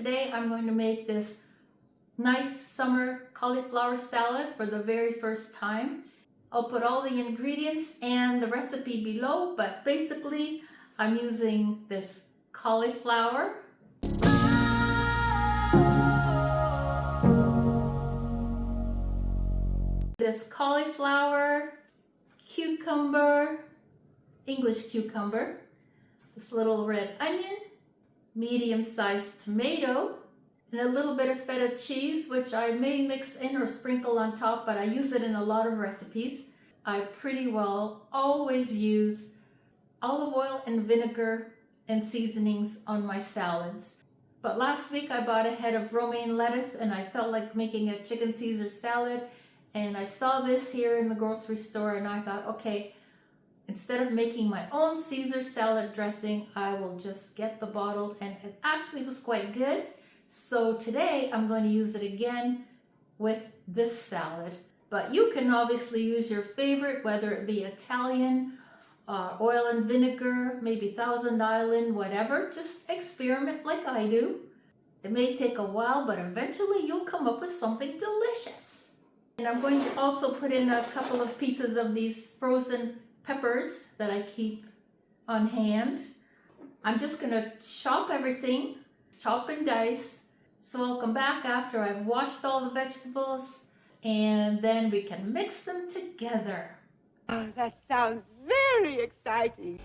today I'm going to make this nice summer cauliflower salad for the very first time. I'll put all the ingredients and the recipe below, but basically I'm using this cauliflower, cucumber, English cucumber, this little red onion, medium-sized tomato, and a little bit of feta cheese, which I may mix in or sprinkle on top, but I use it in a lot of recipes. I pretty well always use olive oil and vinegar and seasonings on my salads. But last week I bought a head of romaine lettuce and I felt like making a chicken Caesar salad, and I saw this here in the grocery store and I thought, okay, instead of making my own Caesar salad dressing, I will just get the bottle, and it actually was quite good. So today I'm going to use it again with this salad. But you can obviously use your favorite, whether it be Italian, oil and vinegar, maybe Thousand Island, whatever. Just experiment like I do. It may take a while, but eventually you'll come up with something delicious. And I'm going to also put in a couple of pieces of these frozen peppers that I keep on hand. I'm just going to chop everything, chop and dice. So I'll come back after I've washed all the vegetables, and then we can mix them together. Oh, that sounds very exciting.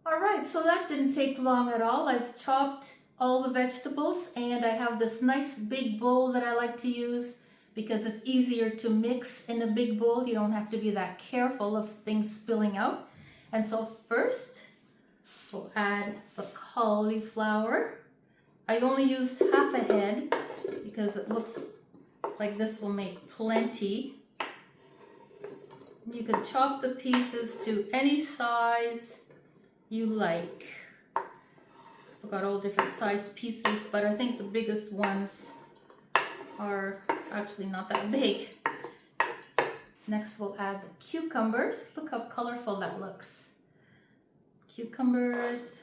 All right, so that didn't take long at all. I've chopped all the vegetables, and I have this nice big bowl that I like to use because it's easier to mix in a big bowl. You don't have to be that careful of things spilling out. And so first, we'll add the cauliflower. I only used half a head because it looks like this will make plenty. You can chop the pieces to any size you like. I've got all different size pieces, but I think the biggest ones are actually not that big. Next we'll add the cucumbers. Look how colorful that looks. Cucumbers.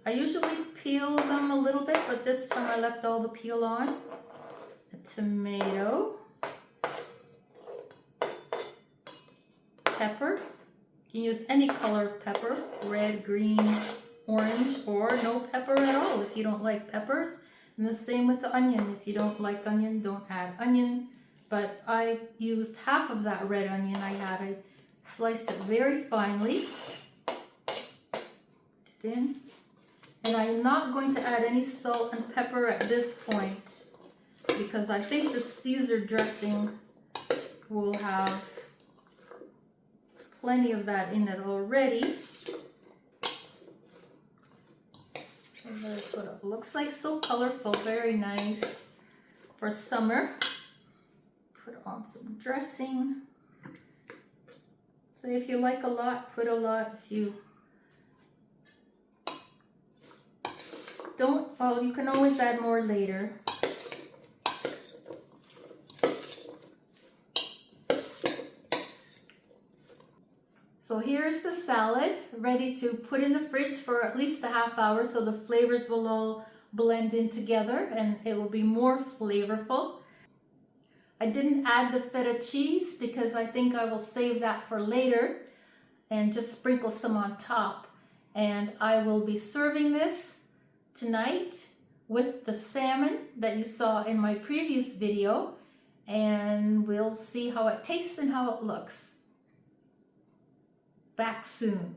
I usually peel them a little bit, but this time I left all the peel on. A tomato. Pepper. You can use any color of pepper, red, green, orange, or no pepper at all if you don't like peppers. And the same with the onion. If you don't like onion, don't add onion. But I used half of that red onion I had. I sliced it very finely. Put it in. And I'm not going to add any salt and pepper at this point because I think the Caesar dressing will have plenty of that in it already. So that's what it looks like. So colorful, very nice for summer. Put on some dressing. So if you like a lot, put a lot. If you don't, well, you can always add more later. So here's the salad ready to put in the fridge for at least a half hour so the flavors will all blend in together and it will be more flavorful. I didn't add the feta cheese because I think I will save that for later and just sprinkle some on top. And I will be serving this tonight with the salmon that you saw in my previous video, and we'll see how it tastes and how it looks. Back soon.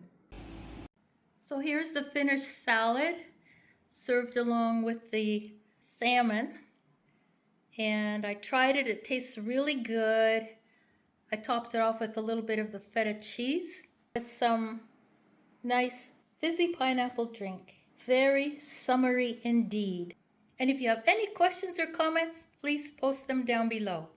So here's the finished salad served along with the salmon, and I tried it. It tastes really good. I topped it off with a little bit of the feta cheese with some nice fizzy pineapple drink. Very summery indeed. And if you have any questions or comments, please post them down below.